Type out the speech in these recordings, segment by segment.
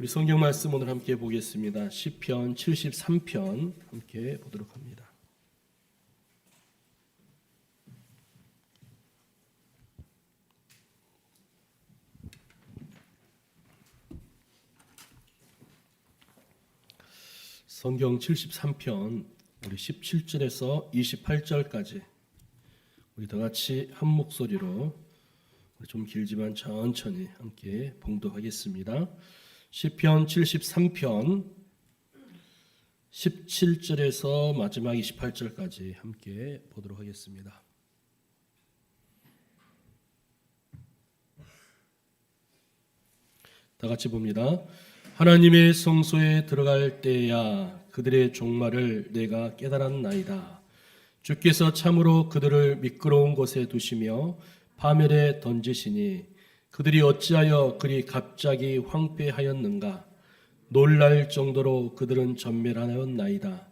우리 성경 말씀 오늘 함께 보겠습니다. 시편 73편 함께 보도록 합니다. 성경 73편 우리 17절에서 28절까지 우리 다 같이 한 목소리로 좀 길지만 천천히 함께 봉독하겠습니다. 시편 73편 17절에서 마지막 28절까지 함께 보도록 하겠습니다. 다 같이 봅니다. 하나님의 성소에 들어갈 때야 그들의 종말을 내가 깨달았나이다. 주께서 참으로 그들을 미끄러운 곳에 두시며 파멸에 던지시니 그들이 어찌하여 그리 갑자기 황폐하였는가. 놀랄 정도로 그들은 전멸하였나이다.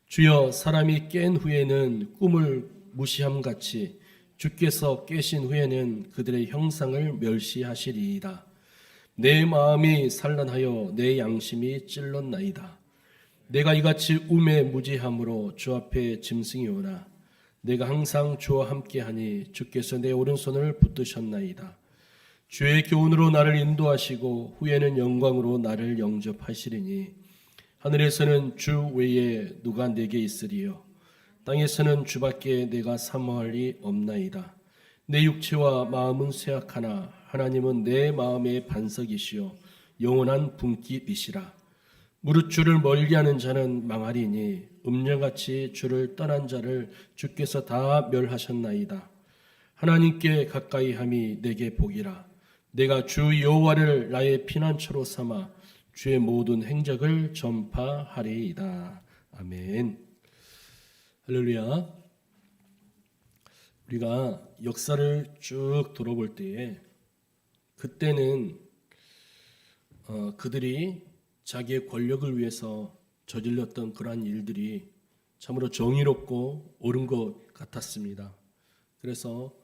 주여, 사람이 깬 후에는 꿈을 무시함같이 주께서 깨신 후에는 그들의 형상을 멸시하시리이다. 내 마음이 산란하여 내 양심이 찔렀나이다. 내가 이같이 우매 무지함으로 주 앞에 짐승이오나 내가 항상 주와 함께하니 주께서 내 오른손을 붙드셨나이다. 주의 교훈으로 나를 인도하시고 후에는 영광으로 나를 영접하시리니 하늘에서는 주 외에 누가 내게 있으리요 땅에서는 주밖에 내가 사모할 리 없나이다. 내 육체와 마음은 쇠약하나 하나님은 내 마음의 반석이시요 영원한 분깃이시라. 무릇 주를 멀리하는 자는 망하리니 음녀같이 주를 떠난 자를 주께서 다 멸하셨나이다. 하나님께 가까이함이 내게 복이라. 내가 주 여호와를 나의 피난처로 삼아 주의 모든 행적을 전파하리이다. 아멘. 할렐루야. 우리가 역사를 쭉 돌아볼 때에 그때는 그들이 자기의 권력을 위해서 저질렀던 그러한 일들이 참으로 정의롭고 옳은 것 같았습니다. 그래서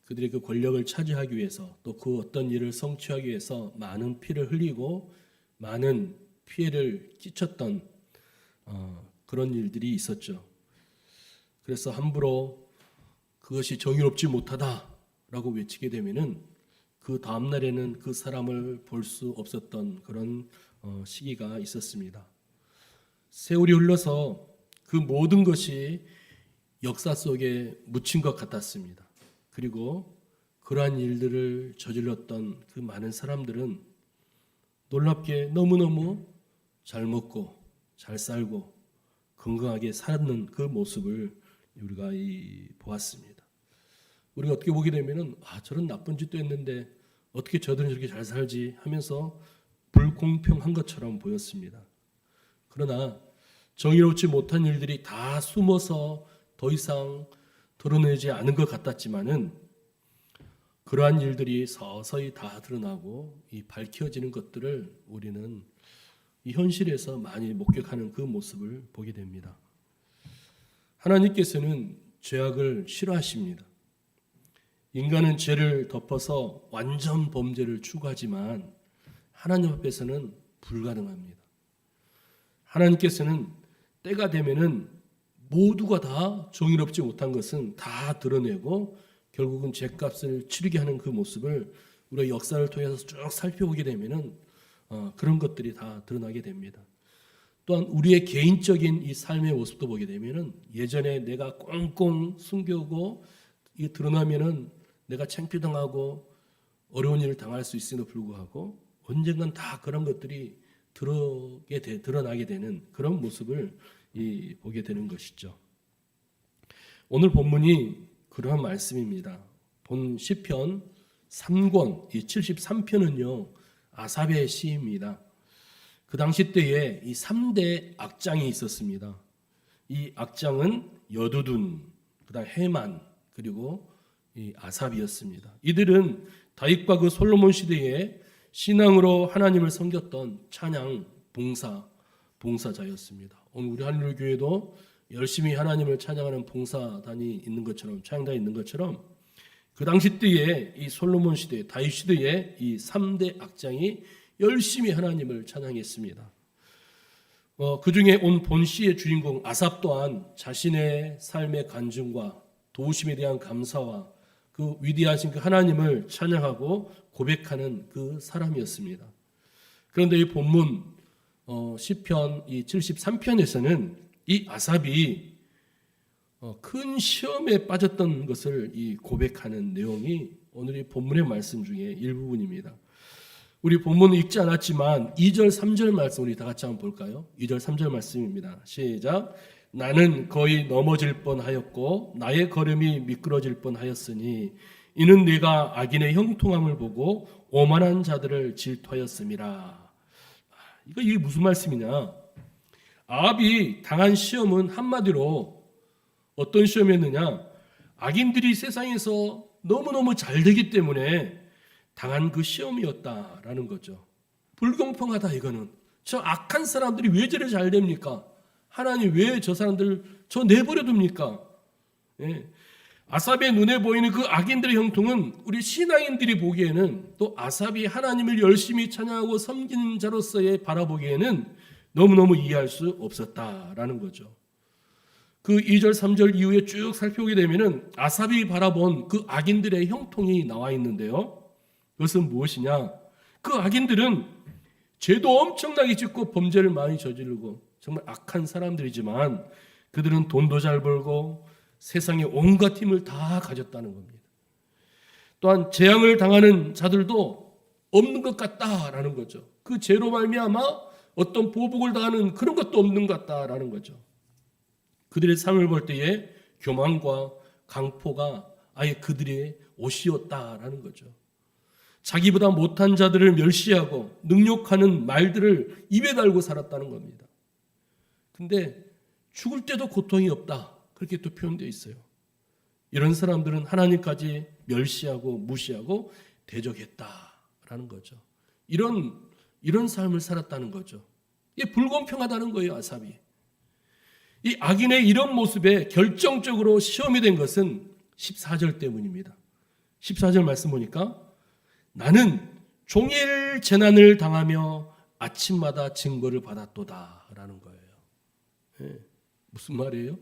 그들이 그 권력을 차지하기 위해서 또 그 어떤 일을 성취하기 위해서 많은 피를 흘리고 많은 피해를 끼쳤던 그런 일들이 있었죠. 그래서 함부로 그것이 정의롭지 못하다라고 외치게 되면은 그 다음 날에는 그 사람을 볼 수 없었던 그런 시기가 있었습니다. 세월이 흘러서 그 모든 것이 역사 속에 묻힌 것 같았습니다. 그리고 그러한 일들을 저질렀던 그 많은 사람들은 놀랍게 너무너무 잘 먹고 잘 살고 건강하게 사는 그 모습을 우리가 보았습니다. 우리가 어떻게 보게 되면은 저런 나쁜 짓도 했는데 어떻게 저들은 저렇게 잘 살지 하면서 불공평한 것처럼 보였습니다. 그러나 정의롭지 못한 일들이 다 숨어서 더 이상 드러내지 않은 것 같았지만은 그러한 일들이 서서히 다 드러나고 밝혀지는 것들을 우리는 이 현실에서 많이 목격하는 그 모습을 보게 됩니다. 하나님께서는 죄악을 싫어하십니다. 인간은 죄를 덮어서 완전 범죄를 추구하지만 하나님 앞에서는 불가능합니다. 하나님께서는 때가 되면은 모두가 다 정의롭지 못한 것은 다 드러내고 결국은 죄값을 치르게 하는 그 모습을 우리가 역사를 통해서 쭉 살펴보게 되면은 그런 것들이 다 드러나게 됩니다. 또한 우리의 개인적인 이 삶의 모습도 보게 되면은 예전에 내가 꽁꽁 숨겨오고 이게 드러나면은 내가 창피당하고 어려운 일을 당할 수 있음에도 불구하고 언젠간 다 그런 것들이 드러나게 되는 그런 모습을 보게 되는 것이죠. 오늘 본문이 그러한 말씀입니다. 본 시편 3권, 이 73편은요, 아삽의 시입니다. 그 당시 때에 이 3대 악장이 있었습니다. 이 악장은 여두둔, 그다음 해만, 그리고 이 아삽이었습니다. 이들은 다윗과 그 솔로몬 시대에 신앙으로 하나님을 섬겼던 찬양 봉사자였습니다. 오늘 우리 할렐루야 교회도 열심히 하나님을 찬양하는 봉사단이 있는 것처럼 찬양단이 있는 것처럼 그 당시 때에 이 솔로몬 시대, 다윗 시대에 이 3대 악장이 열심히 하나님을 찬양했습니다. 그 중에 온 본시의 주인공 아삽 또한 자신의 삶의 간증과 도우심에 대한 감사와 그 위대하신 그 하나님을 찬양하고 고백하는 그 사람이었습니다. 그런데 이 본문 시편 이 73편에서는 이 아삽이 큰 시험에 빠졌던 것을 이 고백하는 내용이 오늘 이 본문의 말씀 중에 일부분입니다. 우리 본문은 읽지 않았지만 2절 3절 말씀 우리 다 같이 한번 볼까요? 2절 3절 말씀입니다. 시작. 나는 거의 넘어질 뻔하였고 나의 걸음이 미끄러질 뻔하였으니 이는 내가 악인의 형통함을 보고 오만한 자들을 질투하였음이라. 이게 무슨 말씀이냐? 아합이 당한 시험은 한마디로 어떤 시험이었느냐? 악인들이 세상에서 너무너무 잘 되기 때문에 당한 그 시험이었다라는 거죠. 불공평하다 이거는. 저 악한 사람들이 왜 저래 잘 됩니까? 하나님 왜 저 사람들 저 내버려 둡니까? 예. 아삽의 눈에 보이는 그 악인들의 형통은 우리 신앙인들이 보기에는 또 아삽이 하나님을 열심히 찬양하고 섬기는 자로서의 바라보기에는 너무너무 이해할 수 없었다라는 거죠. 그 2절 3절 이후에 쭉 살펴보게 되면은 아삽이 바라본 그 악인들의 형통이 나와 있는데요. 그것은 무엇이냐? 그 악인들은 죄도 엄청나게 짓고 범죄를 많이 저지르고 정말 악한 사람들이지만 그들은 돈도 잘 벌고 세상의 온갖 힘을 다 가졌다는 겁니다. 또한 재앙을 당하는 자들도 없는 것 같다라는 거죠. 그 죄로 말미암아 어떤 보복을 당하는 그런 것도 없는 것 같다라는 거죠. 그들의 삶을 볼 때에 교만과 강포가 아예 그들의 옷이었다라는 거죠. 자기보다 못한 자들을 멸시하고 능욕하는 말들을 입에 달고 살았다는 겁니다. 근데 죽을 때도 고통이 없다. 그렇게 또 표현되어 있어요. 이런 사람들은 하나님까지 멸시하고 무시하고 대적했다라는 거죠. 이런 삶을 살았다는 거죠. 이게 불공평하다는 거예요, 아삽이. 이 악인의 이런 모습에 결정적으로 시험이 된 것은 14절 때문입니다. 14절 말씀 보니까 나는 종일 재난을 당하며 아침마다 징벌을 받았도다 라는 거예요. 네. 무슨 말이에요?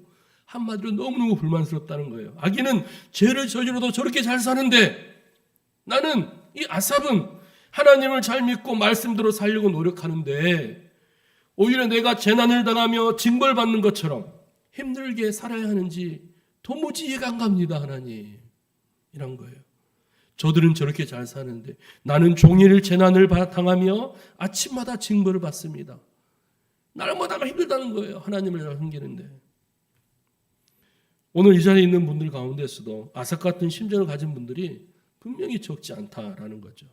한마디로 너무너무 불만스럽다는 거예요. 악인은 죄를 저지르도 저렇게 잘 사는데 나는 이 아삽은 하나님을 잘 믿고 말씀대로 살려고 노력하는데 오히려 내가 재난을 당하며 징벌받는 것처럼 힘들게 살아야 하는지 도무지 이해가 안 갑니다. 하나님. 이런 거예요. 저들은 저렇게 잘 사는데 나는 종일 재난을 당하며 아침마다 징벌을 받습니다. 날마다가 힘들다는 거예요. 하나님을 잘 섬기는데. 오늘 이 자리에 있는 분들 가운데서도 아삭 같은 심정을 가진 분들이 분명히 적지 않다라는 거죠.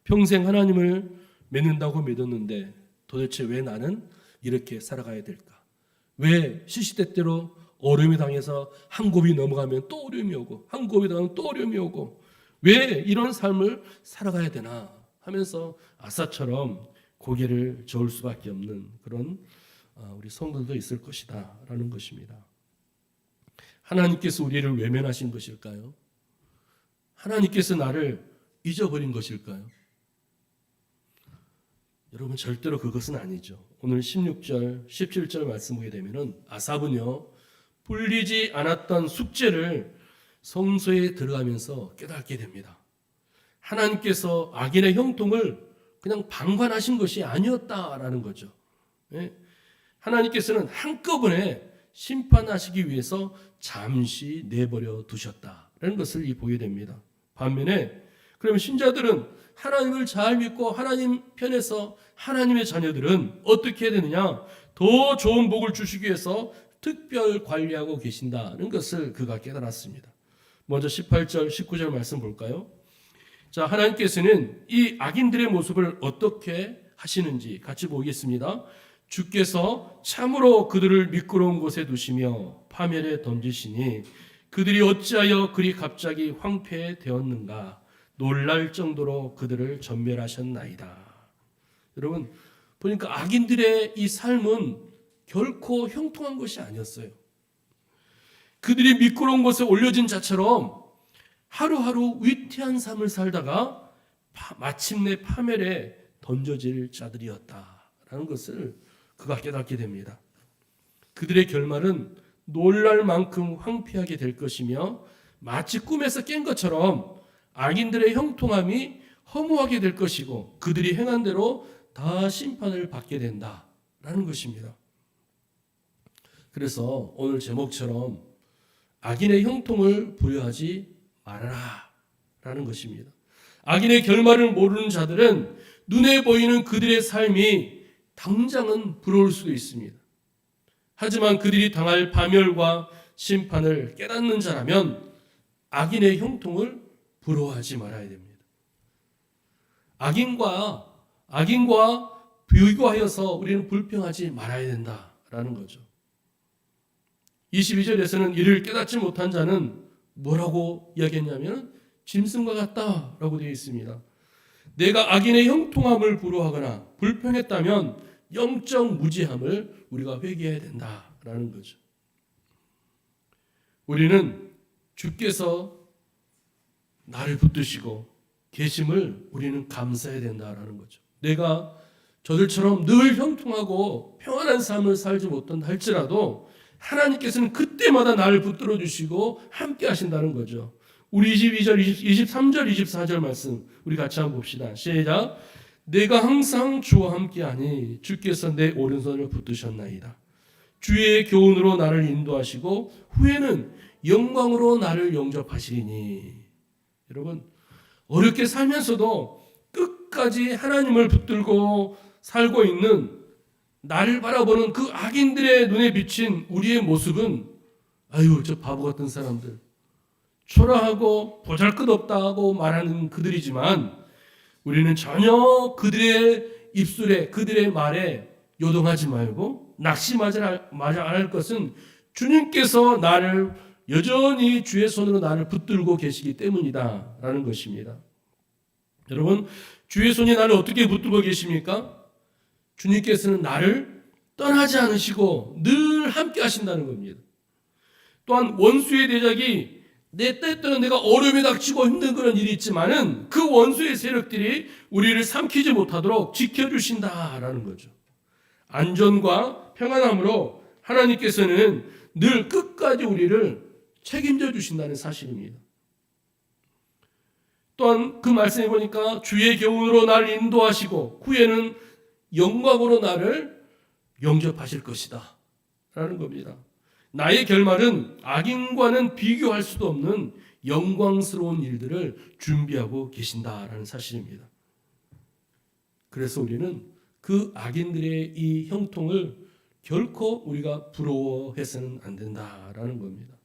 평생 하나님을 믿는다고 믿었는데 도대체 왜 나는 이렇게 살아가야 될까? 왜 시시때때로 어려움이 당해서 한 곱이 넘어가면 또 어려움이 오고 한 곱이 당하면 또 어려움이 오고 왜 이런 삶을 살아가야 되나 하면서 아사처럼 고개를 저을 수밖에 없는 그런 우리 성도들도 있을 것이다 라는 것입니다. 하나님께서 우리를 외면하신 것일까요? 하나님께서 나를 잊어버린 것일까요? 여러분 절대로 그것은 아니죠. 오늘 16절, 17절 말씀 보게 되면은 아삽은요 풀리지 않았던 숙제를 성소에 들어가면서 깨닫게 됩니다. 하나님께서 악인의 형통을 그냥 방관하신 것이 아니었다라는 거죠. 네? 하나님께서는 한꺼번에 심판하시기 위해서 잠시 내버려 두셨다라는 것을 보게 됩니다. 반면에 그러면 신자들은 하나님을 잘 믿고 하나님 편에서 하나님의 자녀들은 어떻게 해야 되느냐? 더 좋은 복을 주시기 위해서 특별 관리하고 계신다는 것을 그가 깨달았습니다. 먼저 18절, 19절 말씀 볼까요? 자, 하나님께서는 이 악인들의 모습을 어떻게 하시는지 같이 보겠습니다. 주께서 참으로 그들을 미끄러운 곳에 두시며 파멸에 던지시니 그들이 어찌하여 그리 갑자기 황폐되었는가 놀랄 정도로 그들을 전멸하셨나이다. 여러분 보니까 악인들의 이 삶은 결코 형통한 것이 아니었어요. 그들이 미끄러운 곳에 올려진 자처럼 하루하루 위태한 삶을 살다가 마침내 파멸에 던져질 자들이었다라는 것을 그가 깨닫게 됩니다. 그들의 결말은 놀랄 만큼 황폐하게 될 것이며 마치 꿈에서 깬 것처럼 악인들의 형통함이 허무하게 될 것이고 그들이 행한 대로 다 심판을 받게 된다라는 것입니다. 그래서 오늘 제목처럼 악인의 형통을 부려하지 말아라 라는 것입니다. 악인의 결말을 모르는 자들은 눈에 보이는 그들의 삶이 당장은 부러울 수도 있습니다. 하지만 그들이 당할 파멸과 심판을 깨닫는 자라면 악인의 형통을 부러워하지 말아야 됩니다. 악인과 비교하여서 우리는 불평하지 말아야 된다라는 거죠. 22절에서는 이를 깨닫지 못한 자는 뭐라고 이야기했냐면 짐승과 같다라고 되어 있습니다. 내가 악인의 형통함을 부러워하거나 불평했다면 영적 무지함을 우리가 회개해야 된다라는 거죠. 우리는 주께서 나를 붙드시고 계심을 우리는 감사해야 된다라는 거죠. 내가 저들처럼 늘 형통하고 평안한 삶을 살지 못한다 할지라도 하나님께서는 그때마다 나를 붙들어 주시고 함께 하신다는 거죠. 우리 22절, 23절, 24절 말씀 우리 같이 한번 봅시다. 시작. 내가 항상 주와 함께하니 주께서 내 오른손을 붙드셨나이다. 주의 교훈으로 나를 인도하시고 후에는 영광으로 나를 영접하시리니. 여러분, 어렵게 살면서도 끝까지 하나님을 붙들고 살고 있는 나를 바라보는 그 악인들의 눈에 비친 우리의 모습은 아유 저 바보 같은 사람들, 초라하고 보잘것없다고 말하는 그들이지만 우리는 전혀 그들의 입술에 그들의 말에 요동하지 말고 낙심하지 않을 것은 주님께서 나를 여전히 주의 손으로 나를 붙들고 계시기 때문이다 라는 것입니다. 여러분, 주의 손이 나를 어떻게 붙들고 계십니까? 주님께서는 나를 떠나지 않으시고 늘 함께 하신다는 겁니다. 또한 원수의 대적이 내 때때로 내가 어려움에 닥치고 힘든 그런 일이 있지만은 그 원수의 세력들이 우리를 삼키지 못하도록 지켜주신다라는 거죠. 안전과 평안함으로 하나님께서는 늘 끝까지 우리를 책임져 주신다는 사실입니다. 또한 그 말씀에 보니까 주의 교훈으로 나를 인도하시고 후에는 영광으로 나를 영접하실 것이다 라는 겁니다. 나의 결말은 악인과는 비교할 수도 없는 영광스러운 일들을 준비하고 계신다라는 사실입니다. 그래서 우리는 그 악인들의 이 형통을 결코 우리가 부러워해서는 안 된다라는 겁니다.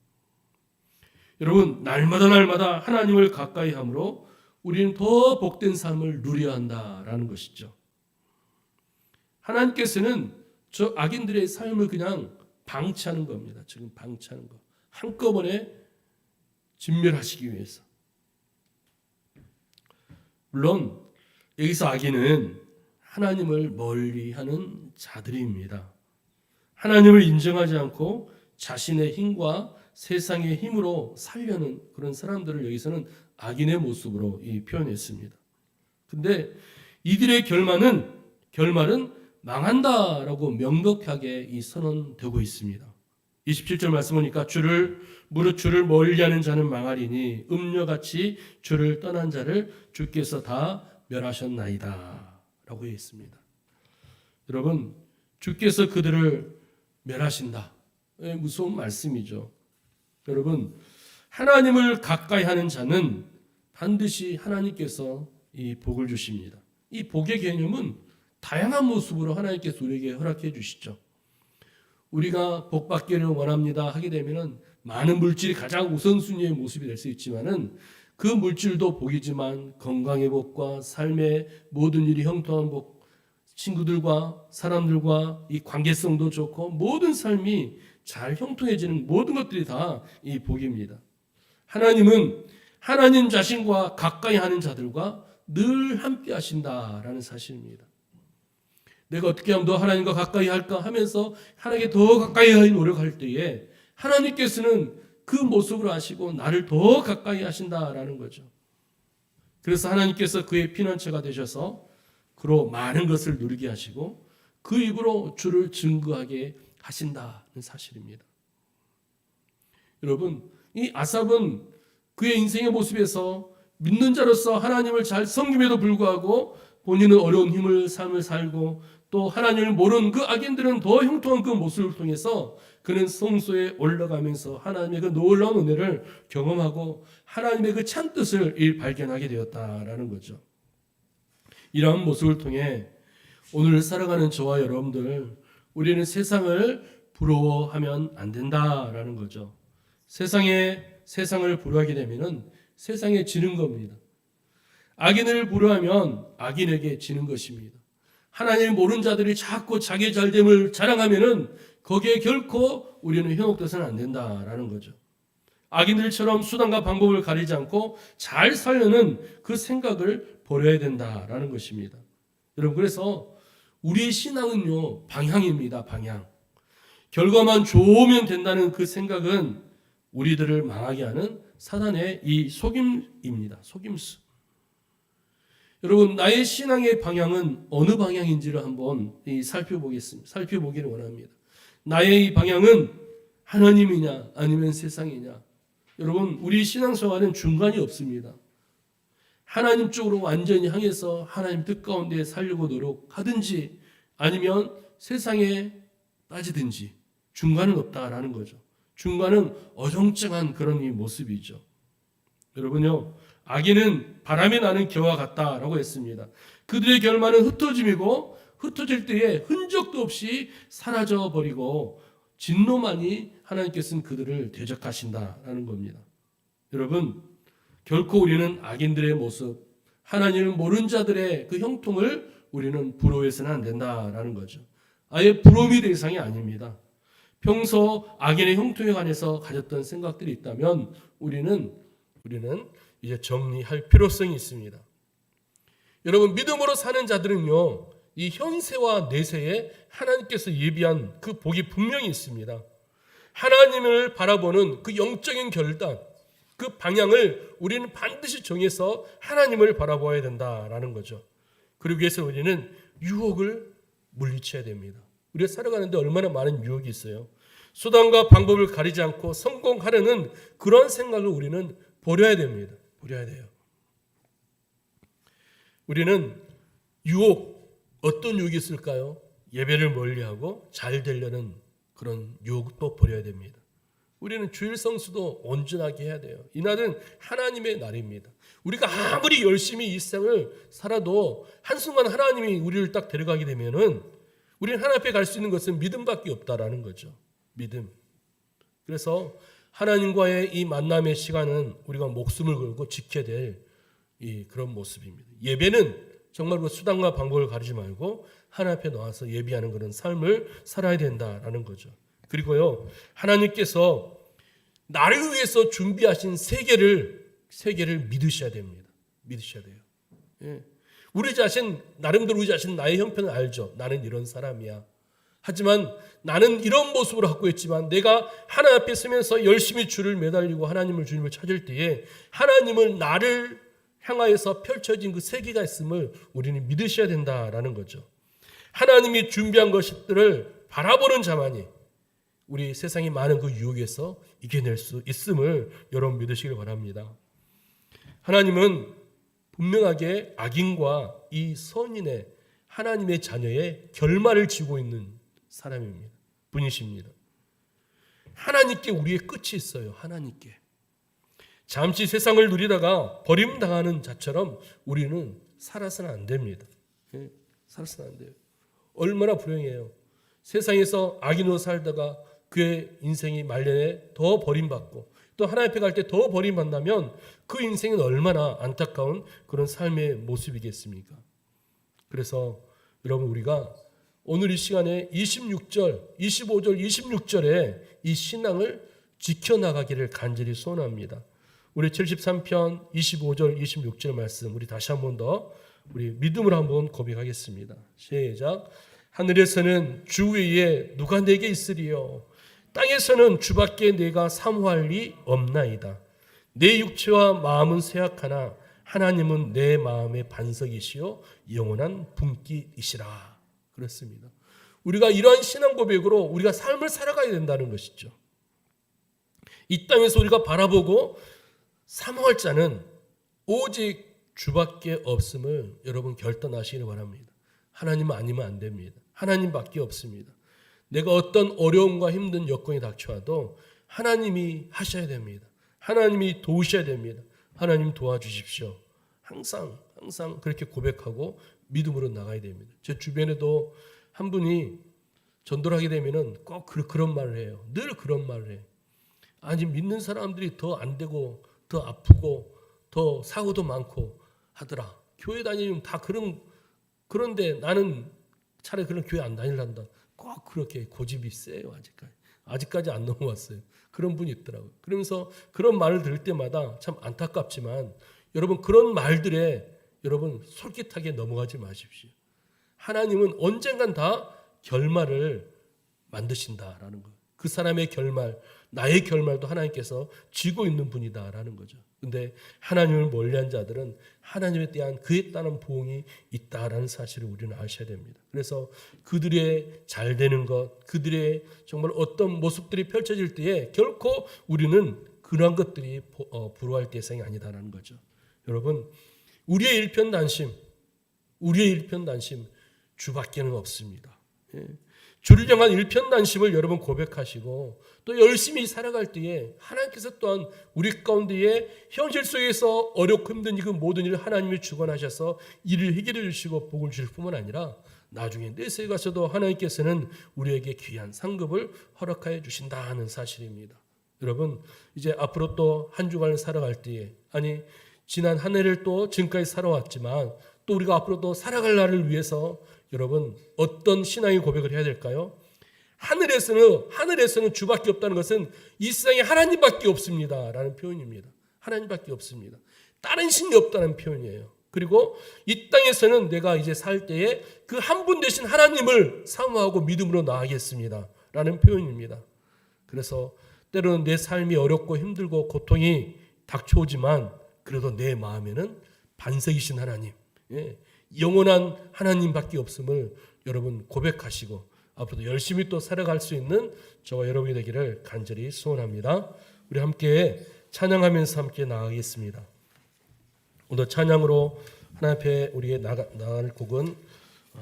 여러분, 날마다 하나님을 가까이 함으로 우리는 더 복된 삶을 누려야 한다라는 것이죠. 하나님께서는 저 악인들의 삶을 그냥 방치하는 겁니다. 지금 방치하는 거. 한꺼번에 진멸하시기 위해서. 물론 여기서 악인은 하나님을 멀리하는 자들입니다. 하나님을 인정하지 않고 자신의 힘과 세상의 힘으로 살려는 그런 사람들을 여기서는 악인의 모습으로 표현했습니다. 근데 이들의 결말은 망한다라고 명백하게 선언되고 있습니다. 27절 말씀 보니까 무릇 주를 멀리하는 자는 망하리니 음녀같이 주를 떠난 자를 주께서 다 멸하셨나이다 라고 되어 있습니다. 여러분, 주께서 그들을 멸하신다. 무서운 말씀이죠. 여러분, 하나님을 가까이 하는 자는 반드시 하나님께서 이 복을 주십니다. 이 복의 개념은 다양한 모습으로 하나님께서 우리에게 허락해 주시죠. 우리가 복 받기를 원합니다 하게 되면은 많은 물질이 가장 우선순위의 모습이 될 수 있지만은 그 물질도 복이지만 건강의 복과 삶의 모든 일이 형통한 복, 친구들과 사람들과 이 관계성도 좋고 모든 삶이 잘 형통해지는 모든 것들이 다 이 복입니다. 하나님은 하나님 자신과 가까이 하는 자들과 늘 함께 하신다라는 사실입니다. 내가 어떻게 하면 더 하나님과 가까이 할까 하면서 하나님께 더 가까이 하려 노력할 때에 하나님께서는 그 모습으로 하시고 나를 더 가까이 하신다라는 거죠. 그래서 하나님께서 그의 피난처가 되셔서 그로 많은 것을 누리게 하시고 그 입으로 주를 증거하게 하신다는 사실입니다. 여러분, 이 아삽은 그의 인생의 모습에서 믿는 자로서 하나님을 잘 섬김에도 불구하고 본인은 어려운 삶을 살고 또 하나님을 모르는 그 악인들은 더 형통한 그 모습을 통해서 그는 성소에 올라가면서 하나님의 그 놀라운 은혜를 경험하고 하나님의 그 참뜻을 발견하게 되었다라는 거죠. 이러한 모습을 통해 오늘 살아가는 저와 여러분들, 우리는 세상을 부러워하면 안 된다라는 거죠. 세상을 부러워하게 되면은 세상에 지는 겁니다. 악인을 부러워하면 악인에게 지는 것입니다. 하나님을 모르는 자들이 자꾸 자기 잘됨을 자랑하면은 거기에 결코 우리는 현혹돼서는 안 된다라는 거죠. 악인들처럼 수단과 방법을 가리지 않고 잘 살려는 그 생각을 버려야 된다라는 것입니다. 여러분, 그래서 우리의 신앙은요, 방향입니다. 방향. 결과만 좋으면 된다는 그 생각은 우리들을 망하게 하는 사단의 이 속임입니다. 속임수. 여러분, 나의 신앙의 방향은 어느 방향인지를 한번 살펴보겠습니다. 살펴보기를 원합니다. 나의 이 방향은 하나님이냐 아니면 세상이냐. 여러분, 우리 신앙생활은 중간이 없습니다. 하나님 쪽으로 완전히 향해서 하나님 뜻 가운데 살려고 노력하든지 아니면 세상에 빠지든지 중간은 없다라는 거죠. 중간은 어정쩡한 그런 이 모습이죠. 여러분요, 악인은 바람이 나는 겨와 같다라고 했습니다. 그들의 결말은 흩어짐이고 흩어질 때에 흔적도 없이 사라져 버리고 진노만이 하나님께서는 그들을 대적하신다라는 겁니다. 여러분, 결코 우리는 악인들의 모습, 하나님을 모르는 자들의 그 형통을 우리는 부러워해서는 안 된다라는 거죠. 아예 부러움의 대상이 아닙니다. 평소 악인의 형통에 관해서 가졌던 생각들이 있다면 우리는 이제 정리할 필요성이 있습니다. 여러분, 믿음으로 사는 자들은요, 이 현세와 내세에 하나님께서 예비한 그 복이 분명히 있습니다. 하나님을 바라보는 그 영적인 결단, 그 방향을 우리는 반드시 정해서 하나님을 바라봐야 된다라는 거죠. 그러기 위해서 우리는 유혹을 물리쳐야 됩니다. 우리가 살아가는데 얼마나 많은 유혹이 있어요. 수단과 방법을 가리지 않고 성공하려는 그런 생각을 우리는 버려야 됩니다. 버려야 돼요. 우리는 어떤 유혹이 있을까요? 예배를 멀리하고 잘 되려는 그런 유혹도 버려야 됩니다. 우리는 주일 성수도 온전하게 해야 돼요. 이날은 하나님의 날입니다. 우리가 아무리 열심히 이 세상을 살아도 한순간 하나님이 우리를 딱 데려가게 되면은 우리는 하나님 앞에 갈 수 있는 것은 믿음밖에 없다라는 거죠. 믿음. 그래서 하나님과의 이 만남의 시간은 우리가 목숨을 걸고 지켜야 될 그런 모습입니다. 예배는 정말 그 수단과 방법을 가리지 말고 하나님 앞에 나와서 예배하는 그런 삶을 살아야 된다라는 거죠. 그리고요, 하나님께서 나를 위해서 준비하신 세계를 믿으셔야 됩니다. 믿으셔야 돼요. 예. 나름대로 우리 자신 나의 형편을 알죠. 나는 이런 사람이야. 하지만 나는 이런 모습으로 갖고 있지만 내가 하나님 앞에 서면서 열심히 주를 매달리고 주님을 찾을 때에 하나님은 나를 향하여서 펼쳐진 그 세계가 있음을 우리는 믿으셔야 된다라는 거죠. 하나님이 준비한 것들을 바라보는 자만이 우리 세상의 많은 그 유혹에서 이겨낼 수 있음을 여러분 믿으시길 바랍니다. 하나님은 분명하게 악인과 이 선인의 하나님의 자녀의 결말을 지고 있는 사람입니다. 분이십니다. 하나님께 우리의 끝이 있어요. 하나님께. 잠시 세상을 누리다가 버림당하는 자처럼 우리는 살아서는 안 됩니다. 살아서는 안 돼요. 얼마나 불행해요. 세상에서 악인으로 살다가 그의 인생이 말년에 더 버림받고 또 하나님 앞에 갈 때 더 버림받는다면 그 인생은 얼마나 안타까운 그런 삶의 모습이겠습니까? 그래서 여러분, 우리가 오늘 이 시간에 25절, 26절에 이 신앙을 지켜나가기를 간절히 소원합니다. 우리 73편 25절, 26절 말씀 우리 다시 한 번 더 우리 믿음으로 한번 고백하겠습니다. 시작. 하늘에서는 주 외에 누가 내게 있으리요? 땅에서는 주밖에 내가 사모할 리 없나이다. 내 육체와 마음은 쇠약하나 하나님은 내 마음의 반석이시요 영원한 분깃이시라 그랬습니다. 우리가 이러한 신앙 고백으로 우리가 삶을 살아가야 된다는 것이죠. 이 땅에서 우리가 바라보고 사모할 자는 오직 주밖에 없음을 여러분 결단하시기를 바랍니다. 하나님 아니면 안 됩니다. 하나님밖에 없습니다. 내가 어떤 어려움과 힘든 여건이 닥쳐와도 하나님이 하셔야 됩니다. 하나님이 도우셔야 됩니다. 하나님 도와주십시오. 항상 그렇게 고백하고 믿음으로 나가야 됩니다. 제 주변에도 한 분이 전도를 하게 되면은 꼭 그런 말을 해요. 늘 그런 말을 해요. 아니 믿는 사람들이 더 안 되고 더 아프고 더 사고도 많고 하더라. 교회 다니면 다 그런데 나는 차라리 그런 교회 안 다닐란다. 꼭 그렇게 고집이 세요. 아직까지 안 넘어왔어요. 그런 분이 있더라고요. 그러면서 그런 말을 들을 때마다 참 안타깝지만 여러분 그런 말들에 여러분 솔깃하게 넘어가지 마십시오. 하나님은 언젠간 다 결말을 만드신다라는 거예요. 그 사람의 결말, 나의 결말도 하나님께서 쥐고 있는 분이다라는 거죠. 근데 하나님을 멀리한 자들은 하나님에 대한 그에 따른 보응이 있다라는 사실을 우리는 아셔야 됩니다. 그래서 그들의 잘 되는 것, 그들의 정말 어떤 모습들이 펼쳐질 때에 결코 우리는 그러한 것들이 부러워할 대상이 아니다라는 거죠. 여러분, 우리의 일편단심 주밖에는 없습니다. 주를 향한 일편단심을 여러분 고백하시고 또 열심히 살아갈 때에 하나님께서 또한 우리 가운데에 현실 속에서 어렵고 힘든 그 모든 일을 하나님이 주관하셔서 이를 해결해 주시고 복을 주실 뿐만 아니라 나중에 내세에 가서도 하나님께서는 우리에게 귀한 상급을 허락하여 주신다는 사실입니다. 여러분 이제 앞으로 또 한 주간을 살아갈 때에 지난 한 해를 또 지금까지 살아왔지만 또 우리가 앞으로 또 살아갈 날을 위해서 여러분 어떤 신앙의 고백을 해야 될까요? 하늘에서는 주밖에 없다는 것은 이 세상에 하나님밖에 없습니다 라는 표현입니다. 하나님밖에 없습니다. 다른 신이 없다는 표현이에요. 그리고 이 땅에서는 내가 이제 살 때에 그 한 분 되신 하나님을 사모하고 믿음으로 나아가겠습니다 라는 표현입니다. 그래서 때로는 내 삶이 어렵고 힘들고 고통이 닥쳐오지만 그래도 내 마음에는 반석이신 하나님, 영원한 하나님밖에 없음을 여러분 고백하시고 앞으로도 열심히 또 살아갈 수 있는 저와 여러분이 되기를 간절히 소원합니다. 우리 함께 찬양하면서 함께 나아가겠습니다. 오늘 찬양으로 하나님 앞에 우리의 나갈 곡은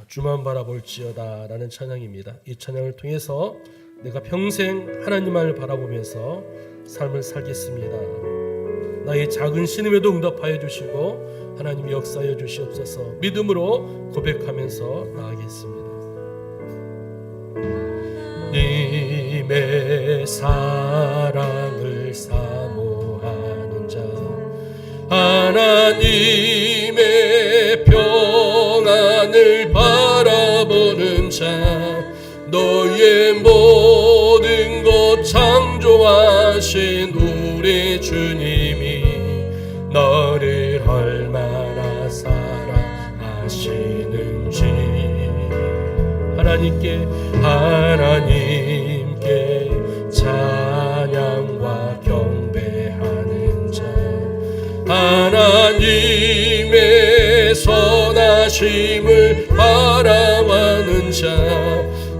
주만 바라볼지어다 라는 찬양입니다. 이 찬양을 통해서 내가 평생 하나님을 바라보면서 삶을 살겠습니다. 나의 작은 신음에도 응답하여 주시고 하나님이 역사하여 주시옵소서. 믿음으로 고백하면서 나아가겠습니다. 님의 사랑을 사모하는 자, 하나님의 평안을 바라보는 자, 너의 모든 것 창조하신 우리 주님이 너를 얼마나 사랑하시는지 하나님께 찬양과 경배하는 자, 하나님의 선하심을 바라하는 자,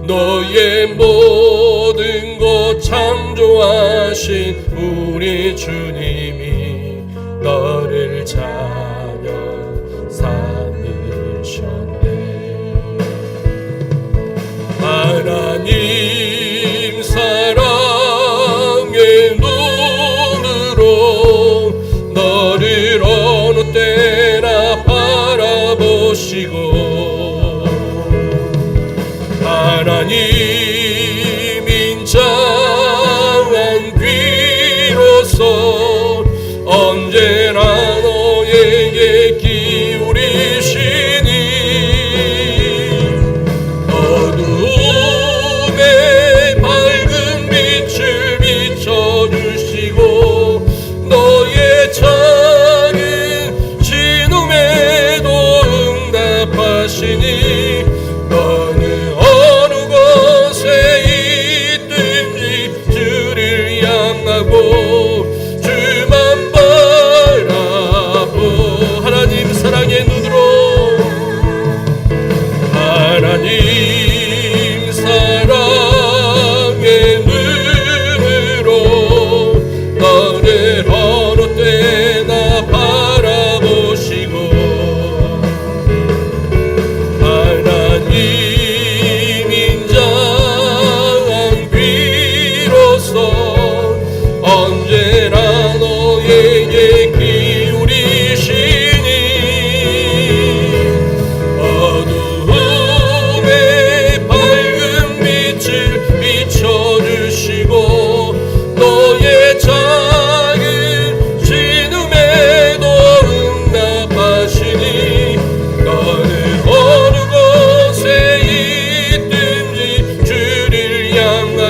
너의 모든 것 창조하신 우리 주님이 너를 자녀 삼으셨네. 하나님 사랑의 눈으로 너를 어느 때나 바라보시고 하나님 인자한 귀로서 언제나 너에게 기울이시니 어두움에 밝은 빛을 비춰주시고 너의 작은 신음에도 응답하시니 너는 어느 곳에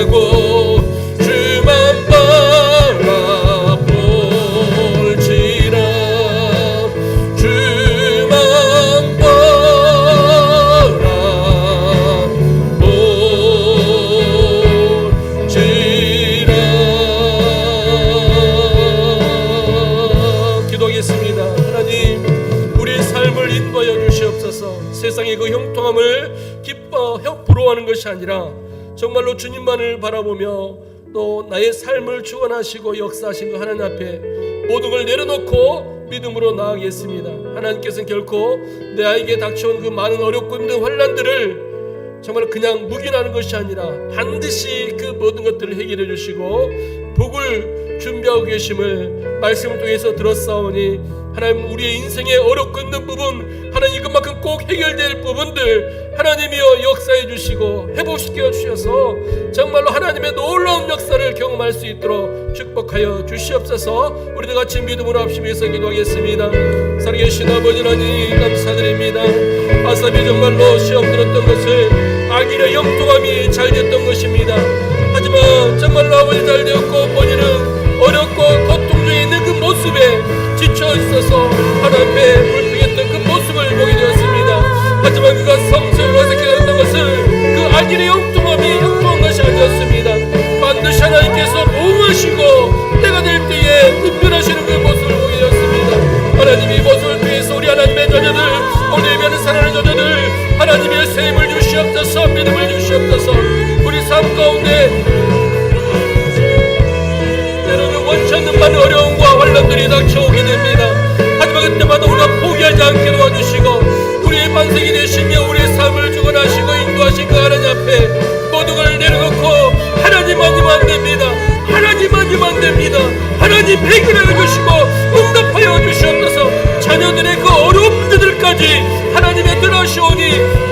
바라고 주만 바라볼지라 주만 바라볼지라. 기도하겠습니다. 하나님, 우리의 삶을 인도하여 주시옵소서. 세상의 그 형통함을 기뻐 부러워하는 것이 아니라 정말로 주님만을 바라보며 또 나의 삶을 주관하시고 역사하신 그 하나님 앞에 모든 걸 내려놓고 믿음으로 나아가겠습니다. 하나님께서는 결코 내 아이에게 닥쳐온 그 많은 어렵고 힘든 환난들을 정말 그냥 묵인하는 것이 아니라 반드시 그 모든 것들을 해결해 주시고 복을 준비하고 계심을 말씀을 통해서 들었사오니 하나님, 우리의 인생에 어렵고 힘든 부분, 하나님 이것만큼 꼭 해결될 부분들 하나님이여 역사해 주시고 회복시켜 주셔서 정말로 하나님의 놀라운 역사를 경험할 수 있도록 축복하여 주시옵소서. 우리들 같이 믿음으로 합심해서 기도하겠습니다. 살아계신 아버지 하나님 감사드립니다. 아삽이 정말로 시험 들었던 것을 악인의 형통함이 잘 됐던 것입니다. 하지만 정말로 아버지 잘 되었고 본인은 어렵고 고통 중에 있는 그 모습에 지쳐 있어서 하나님 앞에 불평했던 그 모습을 보게 되었습니다. 하지만 그가 성성을 어색했던 것은 그 악인의 형통한 것이 아니었습니다. 반드시 하나님께서 보호하시고 때가 될 때에 특별하시는 그 모습을 보게 되었습니다. 하나님, 이 모습을 통해서 우리 하나님의 자녀들, 오늘 예배하는 사랑하는 자녀들 하나님의 새 힘을 주시옵소서, 믿음을 주시옵소서. 우리 삶 가운데 원치 않는 많은 어려움과 환난들이 닥쳐오게 됩니다. 하지만 그때마다 우리가 포기하지 않게 도와주시고 우리의 반석이 되시며 우리의 삶을 주관하시고 인도하신 그 하나님 앞에 모든 걸 내려놓고 하나님 아니면 안 됩니다. 하나님 아니면 안 됩니다. 하나님 해결해 주시고 응답하여 주시옵소서. 자녀들의 그 어려운 문제들까지 하나님의 들어오시오니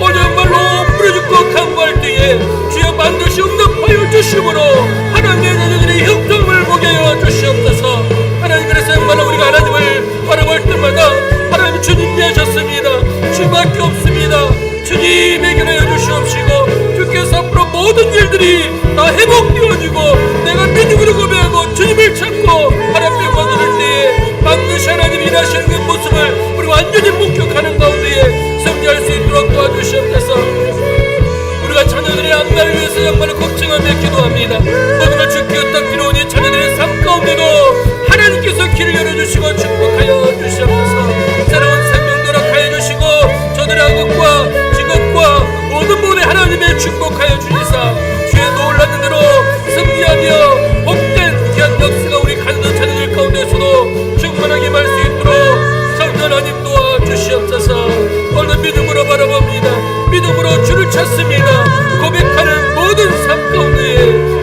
오늘 정말로 부르짖고 간구할 때에 주여 반드시 응답하여 주심으로 하나님의 자녀들의 형통을 보게 하여 주시옵소서. 하나님, 그래서 정말로 우리가 하나님을 바라볼 때마다 하나님 주님이 하셨습니다. 주밖에 없습니다. 주님 해결하여 주시옵시고 주께서 앞으로 모든 일들이 다 회복되어지고 내가 믿음으로 고백하고 주님을 찾고 하나님의 권을 때에 반드시 하나님 일하시는 그 모습을 우리 완전히 목격하는 가운데에 승리할 수 있도록 도와주시옵소서. 우리가 자녀들의 안날을 위해서 정말로 걱정하며 기도합니다. 모든 걸 주께 의탁드리오니 자녀들의 삶 가운데도 하나님께서 길을 열어주시고 축복하여 주시옵소서. 새로운 생명 도락하여 주시고 저들의 악업과 직업과 모든 부분에 하나님의 축복하여 주시사 주의 놀라는 대로 승리하며 복된 귀한 역사가 우리 가정의 자녀들 가운데서도 충만하게 말 수 있도록 성령 하나님 도와주시옵소서. 오늘 믿음으로 바라봅니다. 믿음으로 주를 찾습니다. 고백하는 모든 삶 가운데에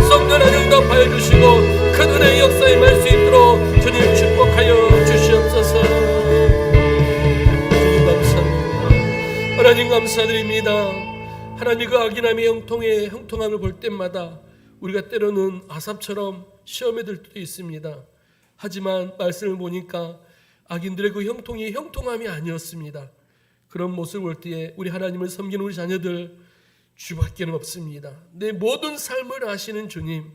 성령 하나님 응답하여 주시고 큰 은혜의 역사에 말 수 있도록 주님 축복하여 주시옵소서. 주님 감사합니다. 하나님 감사드립니다. 하나님, 그 악인함의 형통함을 볼 때마다 우리가 때로는 아삽처럼 시험에 들 때도 있습니다. 하지만 말씀을 보니까 악인들의 그 형통이 형통함이 아니었습니다. 그런 모습을 볼 때에 우리 하나님을 섬기는 우리 자녀들 주밖에는 없습니다. 내 모든 삶을 아시는 주님,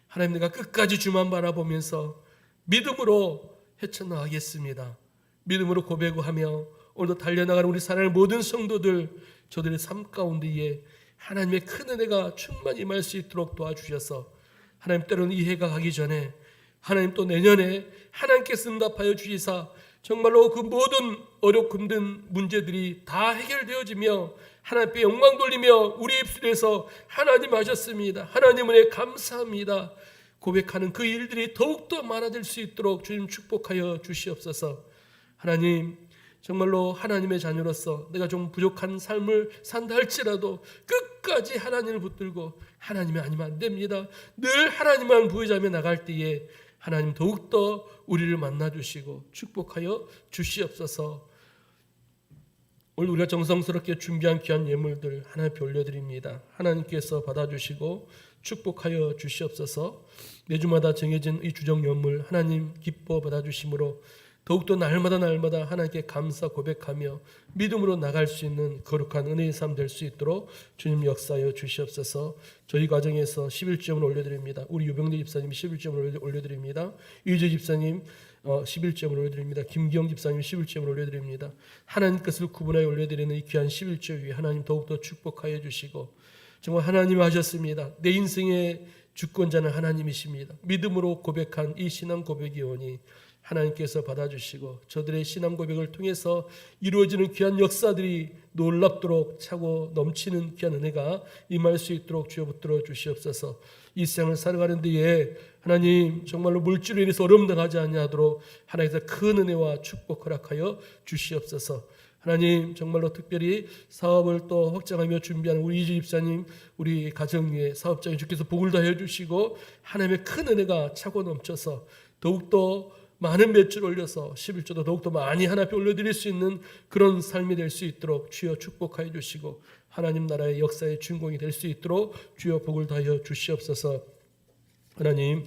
하나님, 내가 끝까지 주만 바라보면서 믿음으로 헤쳐나가겠습니다. 믿음으로 고백하며 오늘도 달려나가는 우리 사랑하는 모든 성도들, 저들의 삶 가운데에 하나님의 큰 은혜가 충만히 임할 수 있도록 도와주셔서 하나님, 때로는 이 해가 가기 전에 하나님 또 내년에 하나님께서 응답하여 주시사 정말로 그 모든 어렵고 힘든 문제들이 다 해결되어지며 하나님께 영광 돌리며 우리 입술에서 하나님 하셨습니다, 하나님 은혜 감사합니다 고백하는 그 일들이 더욱더 많아질 수 있도록 주님 축복하여 주시옵소서. 하나님, 정말로 하나님의 자녀로서 내가 좀 부족한 삶을 산다 할지라도 끝까지 하나님을 붙들고 하나님이 아니면 안 됩니다. 늘 하나님만 부여자며 나갈 때에 하나님 더욱더 우리를 만나주시고 축복하여 주시옵소서. 오늘 우리가 정성스럽게 준비한 귀한 예물들 하나님께 올려드립니다. 하나님께서 받아주시고 축복하여 주시옵소서. 매주마다 정해진 이 주정 예물 하나님 기뻐 받아주심으로 더욱더 날마다 하나님께 감사 고백하며 믿음으로 나갈 수 있는 거룩한 은혜의 삶 될 수 있도록 주님 역사하여 주시옵소서. 저희 가정에서 11점을 올려드립니다. 우리 유병대 집사님이 11점을 올려드립니다. 이재 집사님 11점을 올려드립니다. 김기영 집사님 11점을 올려드립니다. 하나님 것을 구분하여 올려드리는 이 귀한 11조 위에 하나님 더욱더 축복하여 주시고, 정말 하나님 하셨습니다. 내 인생의 주권자는 하나님이십니다. 믿음으로 고백한 이 신앙 고백이 오니 하나님께서 받아주시고, 저들의 신앙 고백을 통해서 이루어지는 귀한 역사들이 놀랍도록 차고 넘치는 귀한 은혜가 임할 수 있도록 주여 붙들어 주시옵소서. 이 세상을 살아가는 데에 하나님 정말로 물질로 인해서 어려움 당하지 아니하도록 하나님께서 큰 은혜와 축복 허락하여 주시옵소서. 하나님 정말로 특별히 사업을 또 확장하며 준비하는 우리 이주 집사님, 우리 가정 위에 사업장에 주께서 복을 다해 주시고 하나님의 큰 은혜가 차고 넘쳐서 더욱더 많은 매출 올려서 11조도 더욱더 많이 하나님 앞에 올려드릴 수 있는 그런 삶이 될 수 있도록 주여 축복하여 주시고, 하나님 나라의 역사의 주인공이 될 수 있도록 주여 복을 다하여 주시옵소서. 하나님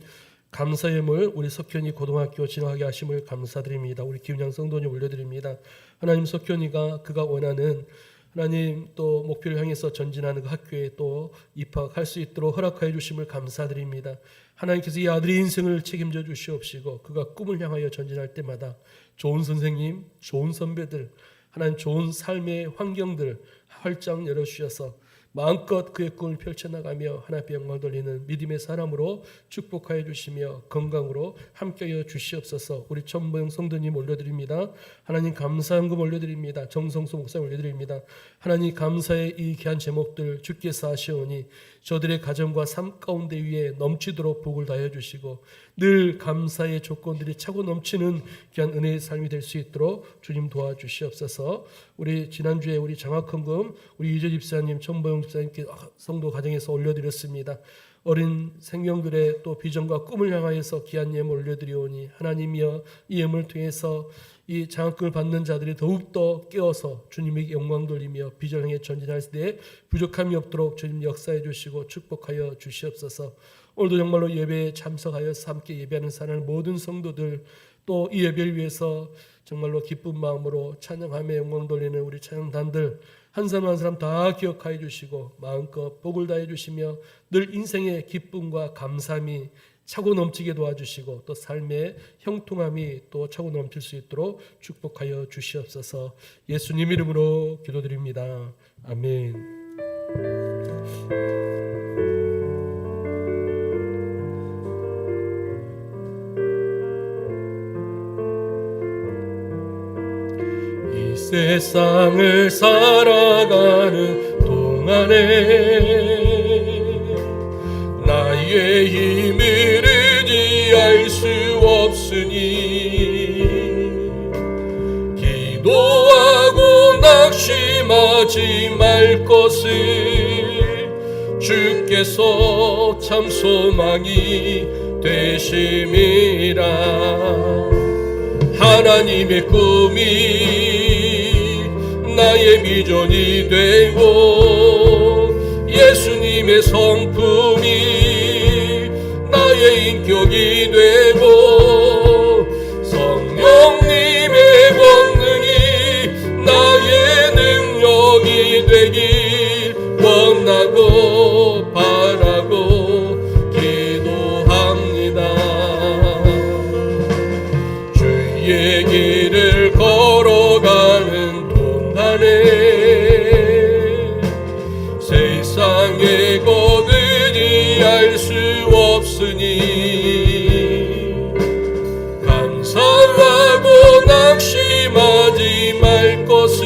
감사의 물 우리 석현이 고등학교 진학하게 하심을 감사드립니다. 우리 김양 성도님 올려드립니다. 하나님 석현이가 그가 원하는 하나님 또 목표를 향해서 전진하는 그 학교에 또 입학할 수 있도록 허락하여 주심을 감사드립니다. 하나님께서 이 아들의 인생을 책임져 주시옵시고, 그가 꿈을 향하여 전진할 때마다 좋은 선생님, 좋은 선배들, 하나님 좋은 삶의 환경들 활짝 열어주셔서 마음껏 그의 꿈을 펼쳐나가며 하나님의 영광 돌리는 믿음의 사람으로 축복하여 주시며 건강으로 함께하여 주시옵소서. 우리 천보영 성도님 올려드립니다. 하나님 감사한금 올려드립니다. 정성수 목사님 올려드립니다. 하나님 감사의 이 귀한 제목들 주께서 하시오니 저들의 가정과 삶 가운데 위에 넘치도록 복을 다해 주시고 늘 감사의 조건들이 차고 넘치는 귀한 은혜의 삶이 될 수 있도록 주님 도와주시옵소서. 우리 지난주에 우리 장학헌금 우리 이재 집사님, 천보영 집사님께 성도 가정에서 올려드렸습니다. 어린 생명들의 또 비전과 꿈을 향하여서 귀한 예물 올려드리오니 하나님이여 이 예물을 통해서 이 장학금을 받는 자들이 더욱더 깨어서 주님에게 영광 돌리며 비전을 향해 전진할 때 부족함이 없도록 주님 역사해 주시고 축복하여 주시옵소서. 오늘도 정말로 예배에 참석하여서 함께 예배하는 사랑하는 모든 성도들, 또 이 예배를 위해서 정말로 기쁜 마음으로 찬양하며 영광 돌리는 우리 찬양단들 한 사람 한 사람 다 기억하여 주시고 마음껏 복을 다해 주시며 늘 인생의 기쁨과 감사함이 차고 넘치게 도와주시고 또 삶의 형통함이 또 차고 넘칠 수 있도록 축복하여 주시옵소서. 예수님 이름으로 기도드립니다. 아멘. 이 세상을 살아가는 동안에 나의 힘을 의지할 수 없으니 기도하고 낙심하지 말 것을 주께서 참 소망이 되심이라. 하나님의 꿈이 나의 비전이 되고 예수님의 성품이 나의 인격이 되고 성령님의 권능이 나의 능력이 되길 원하고 바라고 기도합니다. 주의 길을 걸어가는 동안에 세상의 것 의지할 수 없으니 감사하고 낙심하지 말 것을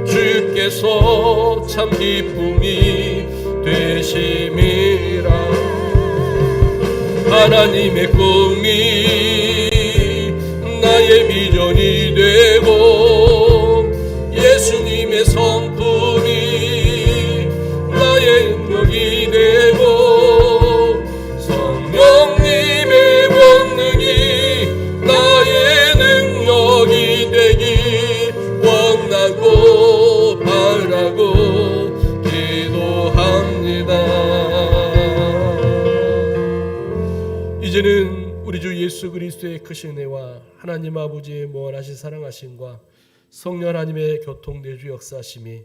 주께서 참 기쁨이 되심이라. 하나님의 꿈이 나의 비전이 되고 예수님의 성품이 나의 능력이 되고 성령님의 권능이 나의 능력이 되길 원하고 바라고 기도합니다. 이제는 우리 주 예수 그리스도의 크신 은혜와 하나님 아버지의 무한하신 사랑하심과 성령 하나님의 교통내주 역사하심이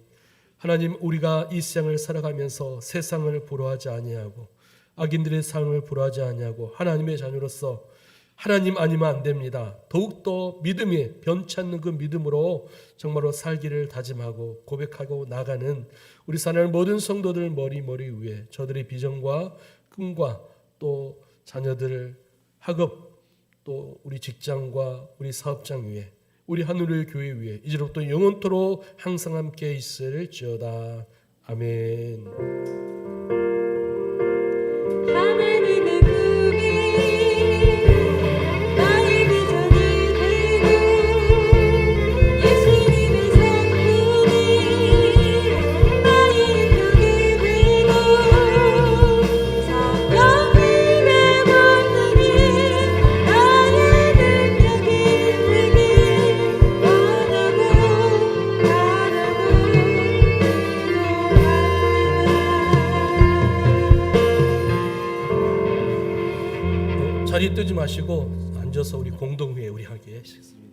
하나님 우리가 이 세상을 살아가면서 세상을 보러하지 아니하고 악인들의 삶을 보러하지 아니하고 하나님의 자녀로서 하나님 아니면 안 됩니다. 더욱더 믿음이 변치 않는 그 믿음으로 정말로 살기를 다짐하고 고백하고 나가는 우리 사랑하는 모든 성도들 머리 위에 저들의 비전과 꿈과 또 자녀들 학업 또 우리 직장과 우리 사업장 위에 우리 하늘의 교회 위에 이제로부터 영원토록 항상 함께 있을지어다. 아멘. 하나님의 꿈이 나의 비전이 되고 예수님의 성품이 나의 인격이 되고 성령님의 권능이 나의 능력이 되길 원하고 자리 뜨지 마시고 앉아서 우리 공동회에 우리 하게 하겠습니다.